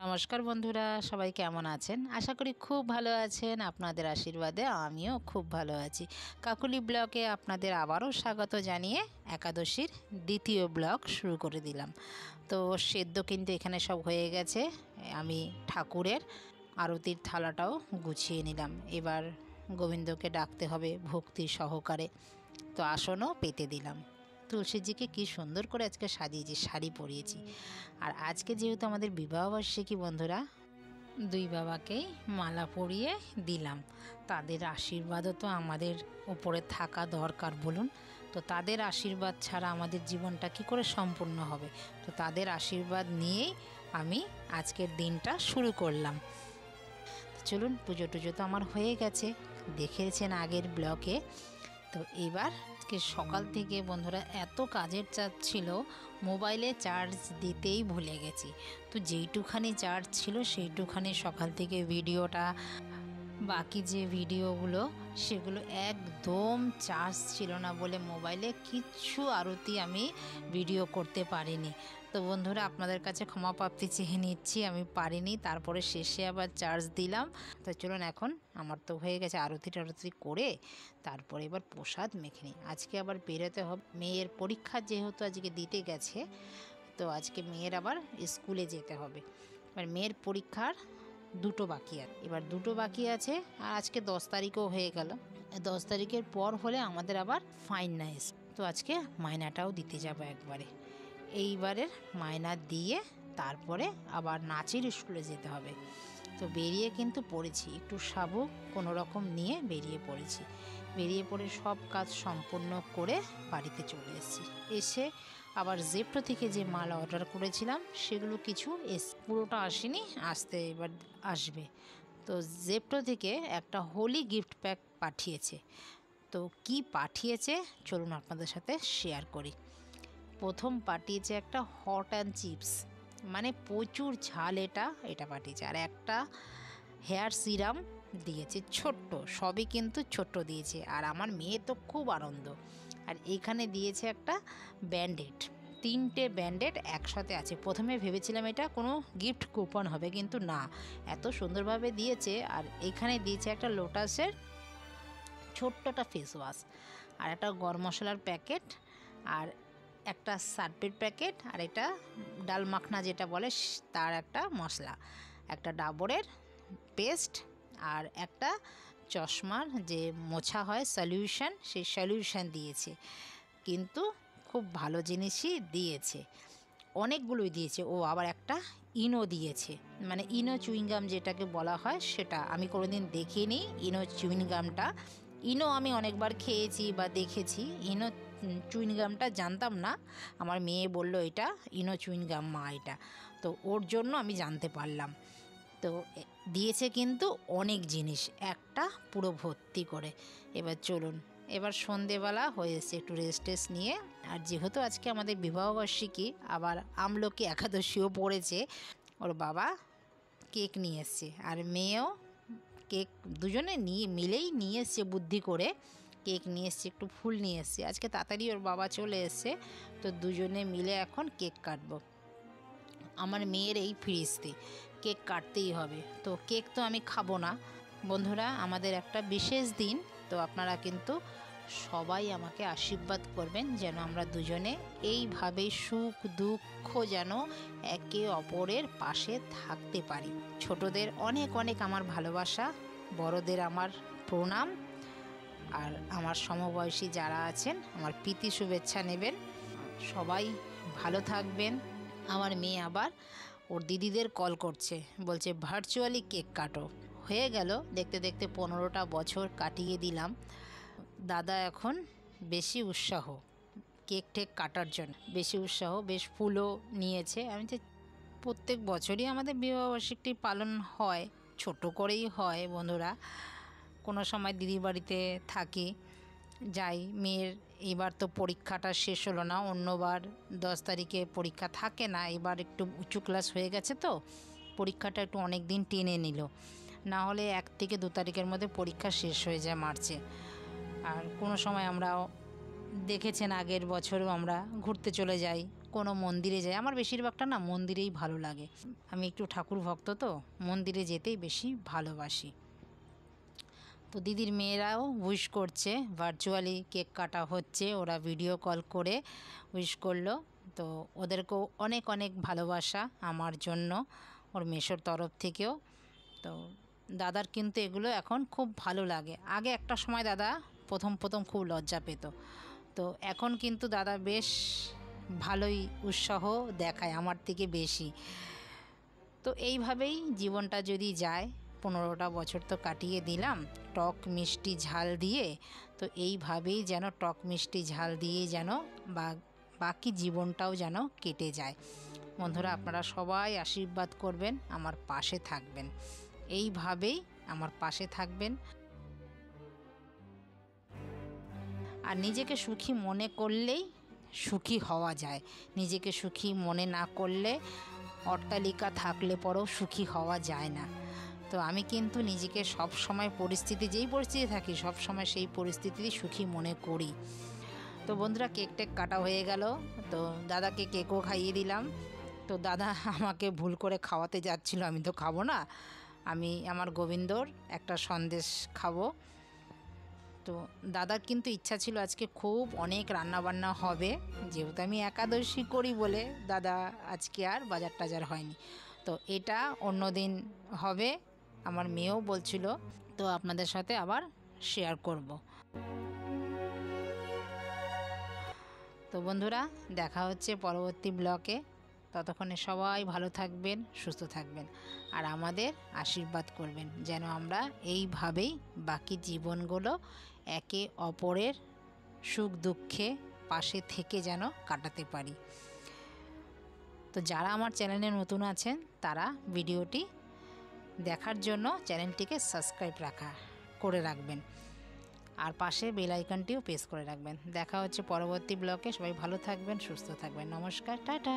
নমস্কার বন্ধুরা, সবাই কেমন আছেন? আশা করি খুব ভালো আছেন। আপনাদের আশীর্বাদে আমিও খুব ভালো আছি। কাকুলি ব্লগে আপনাদের আবারও স্বাগত জানিয়ে একাদশীর দ্বিতীয় ব্লগ শুরু করে দিলাম। তো সেদ্ধ কিন্তু এখানে সব হয়ে গেছে। আমি ঠাকুরের আরতির থালাটাও গুছিয়ে নিলাম। এবার গোবিন্দকে ডাকতে হবে ভক্তি সহকারে। তো আসনও পেতে দিলাম। তুলসীজিকে কি সুন্দর করে আজকে সাজিয়েছি, শাড়ি পরিয়েছি। আর আজকে যেহেতু আমাদের বিবাহবার্ষিকী বন্ধুরা, দুই বাবাকেই মালা পরিয়ে দিলাম। তাদের আশীর্বাদও তো আমাদের উপরে থাকা দরকার বলুন। তো তাদের আশীর্বাদ ছাড়া আমাদের জীবনটা কি করে সম্পূর্ণ হবে? তো তাদের আশীর্বাদ নিয়েই আমি আজকের দিনটা শুরু করলাম। চলুন, পুজো টুজো তো আমার হয়ে গেছে, দেখেছেন আগের ব্লগে। তো এবার সকাল থেকে বন্ধুরা এত কাজের চাপ ছিল, মোবাইলে চার্জ দিতেই ভুলে গেছি। তো যেইটুখানি চার্জ ছিল সেইটুখানি সকাল থেকে ভিডিওটা, বাকি যে ভিডিওগুলো সেগুলো একদম চার্জ ছিল না বলে মোবাইলে কিচ্ছু আরতি আমি ভিডিও করতে পারিনি। তো বন্ধুরা, আপনাদের কাছে ক্ষমা প্রার্থী চেয়ে নিচ্ছি, আমি পারিনি। তারপরে শেষে আবার চার্জ দিলাম। তো চলুন, এখন আমার তো হয়ে গেছে আরতি টারতি করে, তারপরে এবার প্রসাদ মেখে নিই। আজকে আবার বেরোতে হবে, মেয়ের পরীক্ষা যেহেতু আজকে দিতে গেছে, তো আজকে মেয়ের আবার স্কুলে যেতে হবে। এবার মেয়ের পরীক্ষার দুটো বাকি আছে, এবার দুটো বাকি আছে। আর আজকে 10 তারিখও হয়ে গেল। 10 তারিখের পর হলে আমাদের আবার ফাইনাল। তো আজকে মায়নাটাও দিতে যাব একবারে। এইবারের মায়না দিয়ে তারপরে আবার নাচের স্কুলে যেতে হবে। তো বেরিয়ে কিন্তু পড়েছি, একটু সাবু কোনো রকম নিয়ে বেরিয়ে পড়েছি। বেরিয়ে পড়ে সব কাজ সম্পূর্ণ করে বাড়িতে চলে এসেছি। এসে আবার জেপ্টো থেকে যে মাল অর্ডার করেছিলাম সেগুলো কিছু পুরোটা আসেনি, আসতে এবার আসবে। তো জেপ্টো থেকে একটা হোলি গিফট প্যাক পাঠিয়েছে। তো কি পাঠিয়েছে চলুন আপনাদের সাথে শেয়ার করি। প্রথম পাঠিয়েছে একটা হট অ্যান্ড চিপস, মানে প্রচুর ঝাল, এটা পাঠিয়েছে। আর একটা হেয়ার সিরাম দিয়েছে, ছোট্ট, সবই কিন্তু ছোট্ট দিয়েছে। আর আমার মেয়ে তো খুব আনন্দ। আর এখানে দিয়েছে একটা ব্যান্ডেড, 3টে ব্যান্ডেড একসাথে আছে। প্রথমে ভেবেছিলাম এটা কোনো গিফট কুপন হবে, কিন্তু না, এত সুন্দরভাবে দিয়েছে। আর এখানে দিয়েছে একটা লোটাসের ছোট্টটা ফেস ওয়াশ, আর একটা গরম মশলার প্যাকেট, আর একটা সার্ফের প্যাকেট, আর এটা ডাল মাখনা যেটা বলে তার একটা মশলা, একটা ডাবরের পেস্ট, আর একটা চশমার যে মোছা হয় সলিউশন, সেই সলিউশন দিয়েছে। কিন্তু খুব ভালো জিনিসই দিয়েছে, অনেকগুলোই দিয়েছে। ও আবার একটা ইনো দিয়েছে, মানে ইনো চুইংগাম যেটাকে বলা হয়, সেটা আমি কোনোদিন দেখিনি। ইনো চুইংগামটা, ইনো আমি অনেকবার খেয়েছি বা দেখেছি, ইনো চুইংগামটা জানতাম না। আমার মেয়ে বলল এটা ইনো চুইংগাম মা, এটা তো ওর জন্য আমি জানতে পারলাম। তো দিয়েছে কিন্তু অনেক জিনিস, একটা পুরো ভর্তি করে। এবার চলুন, এবার সন্ধেবেলা হয়েছে, একটু রেস্ট নিয়ে। আর যেহেতু আজকে আমাদের বিবাহবার্ষিকী, আবার আমলকি একাদশীও পড়েছে, ওর বাবা কেক নিয়ে এসছে, আর মেয়েও কেক, দুজনে মিলেই নিয়ে এসছে, বুদ্ধি করে কেক নিয়ে এসছে, একটু ফুল নিয়ে এসছে। আজকে তাড়াতাড়ি ওর বাবা চলে এসছে, তো দুজনে মিলে এখন কেক কাটবো। আমার মেয়ের এই ফিরিস্তি, কেক কাটতেই হবে। তো কেক তো আমি খাবো না বন্ধুরা, আমাদের একটা বিশেষ দিন। তো আপনারা কিন্তু সবাই আমাকে আশীর্বাদ করবেন যেন আমরা দুজনে এইভাবেই সুখ দুঃখ যেন একে অপরের পাশে থাকতে পারি। ছোটদের অনেক অনেক আমার ভালোবাসা, বড়দের আমার প্রণাম, আর আমার সমবয়সী যারা আছেন আমার প্রীতি শুভেচ্ছা নেবেন। সবাই ভালো থাকবেন। আমার মেয়ে আবার ওর দিদিদের কল করছে, বলছে ভার্চুয়ালি কেক কাটো। হয়ে গেল দেখতে দেখতে 15টা বছর কাটিয়ে দিলাম। দাদা এখন বেশি উৎসাহ কেক টেক কাটার জন্য, বেশি উৎসাহ, বেশ ফুলও নিয়েছে। আমি যে প্রত্যেক বছরই আমাদের বিবাহবার্ষিকী পালন হয়, ছোট করেই হয় বন্ধুরা। কোনো সময় দিদির বাড়িতে থাকি, যাই। মেয়ের এবার তো পরীক্ষাটা শেষ হলো না, অন্যবার 10 তারিখে পরীক্ষা থাকে না, এবার একটু উঁচু ক্লাস হয়ে গেছে, তো পরীক্ষাটা একটু অনেক দিন টেনে নিল। না হলে 1 থেকে 2 তারিখের মধ্যে পরীক্ষা শেষ হয়ে যায় মার্চে। আর কোনো সময় আমরা দেখেছেন আগের বছরও আমরা ঘুরতে চলে যাই, কোনো মন্দিরে যাই। আমার বেশিরভাগটা না মন্দিরেই ভালো লাগে, আমি একটু ঠাকুর ভক্ত, তো মন্দিরে যেতেই বেশি ভালোবাসি। তো দিদির মেয়েরাও উইশ করছে, ভার্চুয়ালি কেক কাটা হচ্ছে, ওরা ভিডিও কল করে উইশ করলো। তো ওদেরকেও অনেক অনেক ভালোবাসা আমার জন্য, ওর মেশোর তরফ থেকেও। তো দাদার কিন্তু এগুলো এখন খুব ভালো লাগে। আগে একটা সময় দাদা প্রথম প্রথম খুব লজ্জা পেত, তো এখন কিন্তু দাদা বেশ ভালোই উৎসাহ দেখায় আমার থেকে বেশি। তো এইভাবেই জীবনটা যদি যায়, 15টা বছর তো কাটিয়ে দিলাম টক মিষ্টি ঝাল দিয়ে, তো এইভাবেই যেন টক মিষ্টি ঝাল দিয়ে যেন বাকি জীবনটাও যেন কেটে যায়। বন্ধুরা, আপনারা সবাই আশীর্বাদ করবেন, আমার পাশে থাকবেন, এইভাবেই আমার পাশে থাকবেন। আর নিজেকে সুখী মনে করলেই সুখী হওয়া যায়, নিজেকে সুখী মনে না করলে, অট্টালিকা থাকলে পরেও সুখী হওয়া যায় না। তো আমি কিন্তু নিজেকে সব সময় যেই পরিস্থিতি থাকি সব সময় সেই পরিস্থিতিতে সুখী মনে করি। তো বন্ধুরা, কেক টেক কাটা হয়ে গেল, তো দাদাকে কেকও খাইয়ে দিলাম। তো দাদা আমাকে ভুল করে খাওয়াতে যাচ্ছিল, আমি তো খাবো না, আমি আমার গোবিন্দর একটা সন্দেশ খাবো। তো দাদার কিন্তু ইচ্ছা ছিল আজকে খুব অনেক রান্নাবান্না হবে, যেহেতু আমি একাদশী করি বলে দাদা আজকে আর বাজার টাজার হয়নি। তো এটা অন্য দিন হবে, আমার মেয়েও বলছিল, তো আপনাদের সাথে আবার শেয়ার করব। তো বন্ধুরা, দেখা হচ্ছে পরবর্তী ব্লকে। ততক্ষণে সবাই ভালো থাকবেন, সুস্থ থাকবেন, আর আমাদের আশীর্বাদ করবেন যেন আমরা এইভাবেই বাকি জীবনগুলো একে অপরের সুখ দুঃখে পাশে থেকে যেন কাটাতে পারি। তো যারা আমার চ্যানেলে নতুন আছেন তারা ভিডিওটি দেখার জন্য চ্যানেলটিকে সাবস্ক্রাইব করে রাখবেন, আর পাশে বেল আইকনটিও প্রেস করে রাখবেন। দেখা হচ্ছে পরবর্তী ব্লকে, সবাই ভালো থাকবেন, সুস্থ থাকবেন। নমস্কার, টাটা।